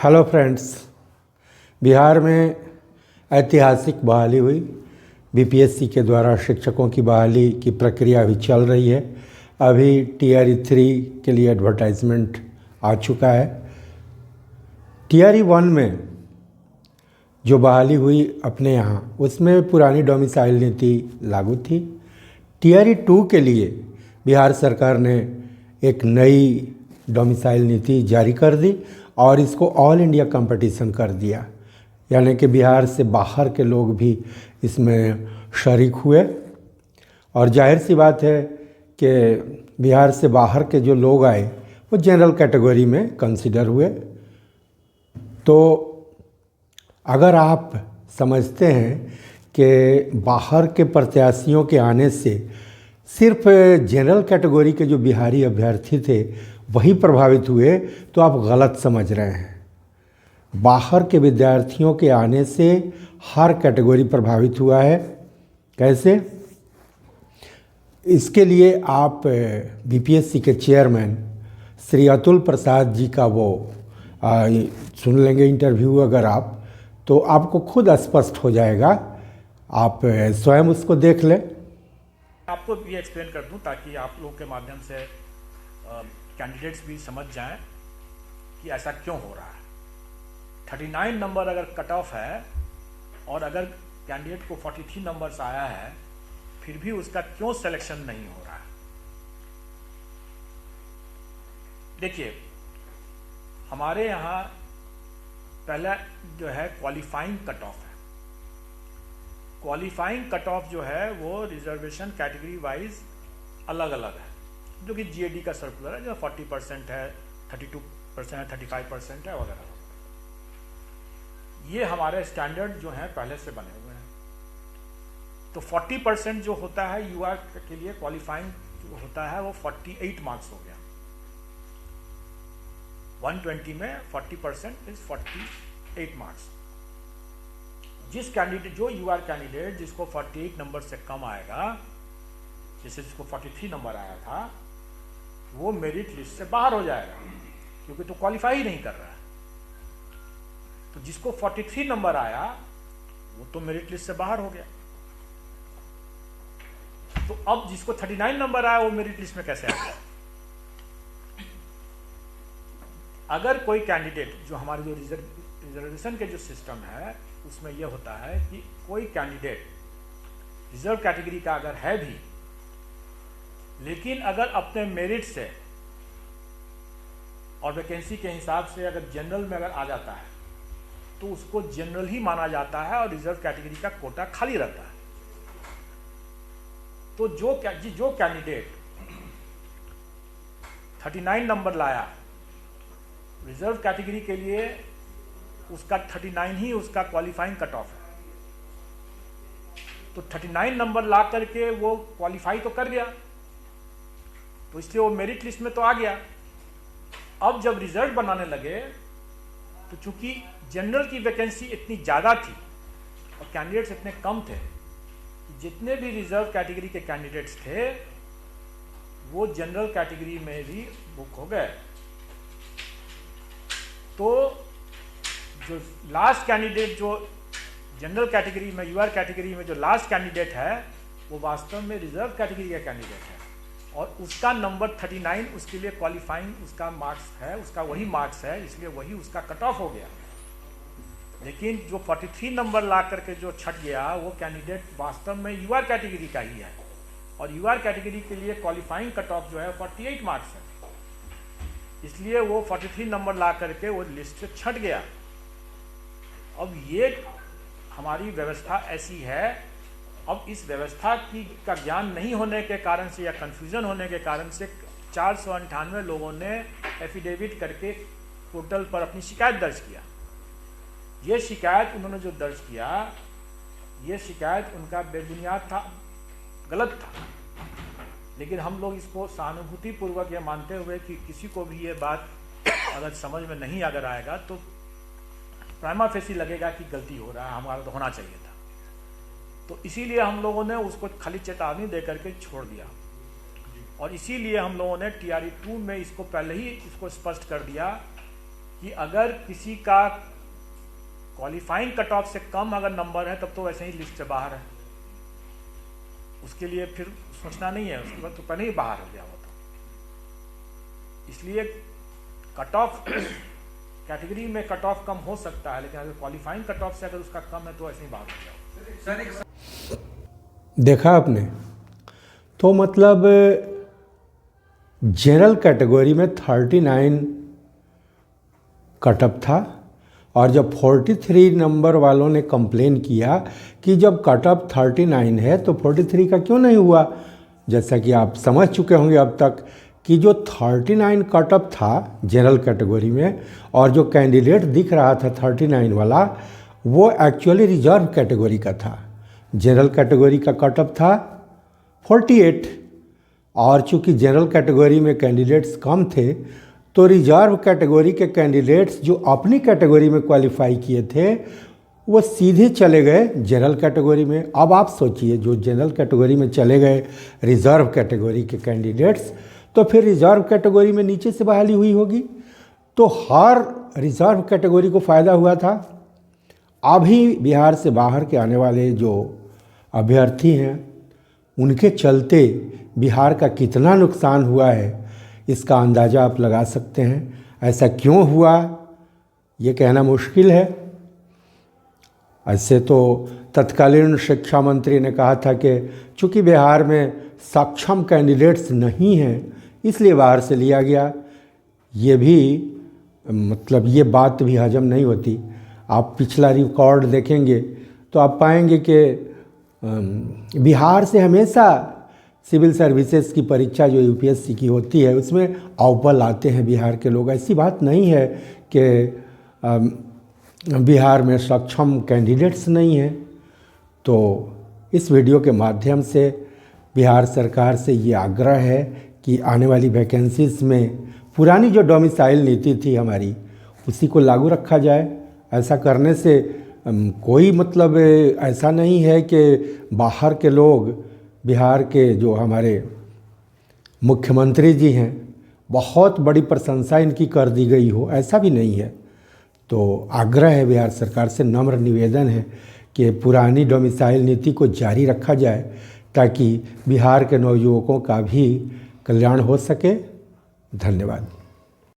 Hello friends. Bihar में ऐतिहासिक बहाली हुई। बीपीएससी के द्वारा शिक्षकों की बहाली की प्रक्रिया अभी चल रही है। अभी टीआरई 3 के लिए एडवर्टाइजमेंट आ चुका है। टीआरई 1 में जो बहाली हुई अपने यहाँ, उसमें पुरानी डोमिसाइल नीति लागू थी। टीआरई 2 के लिए बिहार सरकार ने एक नई डोमिसाइल नीति जारी कर दी और इसको ऑल इंडिया कंपटीशन कर दिया, यानी कि बिहार से बाहर के लोग भी इसमें शरीक हुए। और जाहिर सी बात है कि बिहार से बाहर के जो लोग आए वो जनरल कैटेगरी में कंसिडर हुए। तो अगर आप समझते हैं कि बाहर के प्रत्याशियों के आने से सिर्फ जनरल कैटेगरी के जो बिहारी अभ्यर्थी थे वही प्रभावित हुए, तो आप गलत समझ रहे हैं। बाहर के विद्यार्थियों के आने से हर कैटेगरी प्रभावित हुआ है। कैसे? इसके लिए आप बीपीएससी के चेयरमैन श्री अतुल प्रसाद जी का वो सुन लेंगे इंटरव्यू अगर आप, तो आपको खुद स्पष्ट हो जाएगा। आप स्वयं उसको देख लें। आपको ये एक्सप्लेन कर दूं ताकि आप लोग के माध्यम से कैंडिडेट्स भी समझ जाएं कि ऐसा क्यों हो रहा है। 39 नंबर अगर कट ऑफ है और अगर कैंडिडेट को 43 नंबर्स आया है, फिर भी उसका क्यों सिलेक्शन नहीं हो रहा है? देखिए, हमारे यहाँ पहला जो है क्वालिफाइंग कट ऑफ है। क्वालिफाइंग कट ऑफ जो है वो रिजर्वेशन कैटेगरी वाइज अलग अलग है, जो कि जीएडी का सर्कुलर है, जो 40% है, 32% है, 35% है वगैरह। ये हमारे स्टैंडर्ड जो हैं पहले से बने हुए हैं। तो 40% जो होता है यूआर के लिए क्वालिफाइंग जो होता है वो 48 मार्क्स हो गया। 120 में 40% इज 48 मार्क्स। जिस कैंडिडेट जो यूआर कैंडिडेट जिसको 48 नंबर से कम आएगा, जैसे जिसको 43 नंबर आया था, वो मेरिट लिस्ट से बाहर हो जाएगा, क्योंकि तो क्वालिफाई ही नहीं कर रहा है। तो जिसको 43 नंबर आया वो तो मेरिट लिस्ट से बाहर हो गया। तो अब जिसको 39 नंबर आया वो मेरिट लिस्ट में कैसे आ गया? अगर कोई कैंडिडेट जो हमारे जो रिजर्वेशन के जो सिस्टम है उसमें यह होता है कि कोई कैंडिडेट रिजर्व कैटेगरी का अगर है भी, लेकिन अगर अपने मेरिट से और वैकेंसी के हिसाब से अगर जनरल में अगर आ जाता है तो उसको जनरल ही माना जाता है और रिजर्व कैटेगरी का कोटा खाली रहता है। तो जो कैंडिडेट 39 नंबर लाया, रिजर्व कैटेगरी के लिए उसका 39 ही उसका क्वालिफाइंग कट ऑफ है। तो 39 नंबर ला करके वो क्वालिफाई तो कर गया, तो इसलिए वो मेरिट लिस्ट में तो आ गया। अब जब रिजल्ट बनाने लगे तो चूंकि जनरल की वैकेंसी इतनी ज़्यादा थी और कैंडिडेट्स इतने कम थे, जितने भी रिजर्व कैटेगरी के कैंडिडेट्स थे वो जनरल कैटेगरी में भी बुक हो गए। तो जो लास्ट कैंडिडेट जो जनरल कैटेगरी में यूआर कैटेगरी में जो लास्ट कैंडिडेट है वो वास्तव में रिजर्व कैटेगरी का कैंडिडेट है और उसका नंबर 39 उसके लिए क्वालिफाइंग उसका मार्क्स है, उसका वही मार्क्स है, इसलिए वही उसका कट ऑफ हो गया। लेकिन जो 43 नंबर ला करके जो छट गया वो कैंडिडेट वास्तव में यूआर कैटेगरी का ही है और यूआर कैटेगरी के लिए क्वालिफाइंग कट ऑफ जो है 48 मार्क्स है, इसलिए वो 43 नंबर ला करके वो लिस्ट से छट गया। अब ये हमारी व्यवस्था ऐसी है। अब इस व्यवस्था का ज्ञान नहीं होने के कारण से या कन्फ्यूजन होने के कारण से 498 लोगों ने एफिडेविट करके पोर्टल पर अपनी शिकायत दर्ज किया। ये शिकायत उन्होंने जो दर्ज किया, ये शिकायत उनका बेबुनियाद था, गलत था। लेकिन हम लोग इसको सहानुभूतिपूर्वक ये मानते हुए कि किसी को भी ये बात अगर समझ में नहीं अगर आएगा तो प्राइमा फेसी लगेगा कि गलती हो रहा है, हमारा तो होना चाहिए था। तो इसीलिए हम लोगों ने उसको खाली चेतावनी दे करके छोड़ दिया और इसीलिए हम लोगों ने टीआरई 2 में इसको पहले ही इसको स्पष्ट कर दिया कि अगर किसी का क्वालिफाइंग कट ऑफ से कम अगर नंबर है तब तो वैसे ही लिस्ट से बाहर है, उसके लिए फिर सोचना नहीं है, उसके बाद तो पहले ही बाहर हो गया वो तो। इसलिए कट ऑफ कैटेगरी में कट ऑफ कम हो सकता है, लेकिन अगर क्वालिफाइंग कट ऑफ से अगर उसका कम है तो ऐसे ही बाहर हो गया। देखा आपने, तो मतलब जनरल कैटेगरी में 39 कट ऑफ था, और जब 43 नंबर वालों ने कंप्लेन किया कि जब कट ऑफ 39 है तो 43 का क्यों नहीं हुआ, जैसा कि आप समझ चुके होंगे अब तक कि जो 39 कट ऑफ था जनरल कैटेगरी में, और जो कैंडिडेट दिख रहा था 39 वाला, वो एक्चुअली रिजर्व कैटेगरी का था। जनरल कैटेगरी का कट ऑफ था 48, और चूंकि जनरल कैटेगरी में कैंडिडेट्स कम थे तो रिजर्व कैटेगरी के कैंडिडेट्स जो अपनी कैटेगरी में क्वालिफाई किए थे वो सीधे चले गए जनरल कैटेगरी में। अब आप सोचिए, जो जनरल कैटेगरी में चले गए रिजर्व कैटेगरी के कैंडिडेट्स, तो फिर रिजर्व कैटेगरी में नीचे से बहाली हुई होगी, तो हर रिजर्व कैटेगरी को फ़ायदा हुआ था। अभी बिहार से बाहर के आने वाले जो अभ्यर्थी हैं उनके चलते बिहार का कितना नुकसान हुआ है इसका अंदाज़ा आप लगा सकते हैं। ऐसा क्यों हुआ ये कहना मुश्किल है। ऐसे तो तत्कालीन शिक्षा मंत्री ने कहा था कि चूंकि बिहार में सक्षम कैंडिडेट्स नहीं हैं इसलिए बाहर से लिया गया। ये भी मतलब ये बात भी हजम नहीं होती। आप पिछला रिकॉर्ड देखेंगे तो आप पाएंगे कि बिहार से हमेशा सिविल सर्विसेज की परीक्षा जो यूपीएससी की होती है उसमें अव्वल आते हैं बिहार के लोग। ऐसी बात नहीं है कि बिहार में सक्षम कैंडिडेट्स नहीं हैं। तो इस वीडियो के माध्यम से बिहार सरकार से ये आग्रह है कि आने वाली वैकेंसीज़ में पुरानी जो डोमिसाइल नीति थी हमारी उसी को लागू रखा जाए। ऐसा करने से कोई मतलब ऐसा नहीं है कि बाहर के लोग, बिहार के जो हमारे मुख्यमंत्री जी हैं, बहुत बड़ी प्रशंसा इनकी कर दी गई हो, ऐसा भी नहीं है। तो आग्रह है बिहार सरकार से, नम्र निवेदन है कि पुरानी डोमिसाइल नीति को जारी रखा जाए ताकि बिहार के नवयुवकों का भी कल्याण हो सके। धन्यवाद।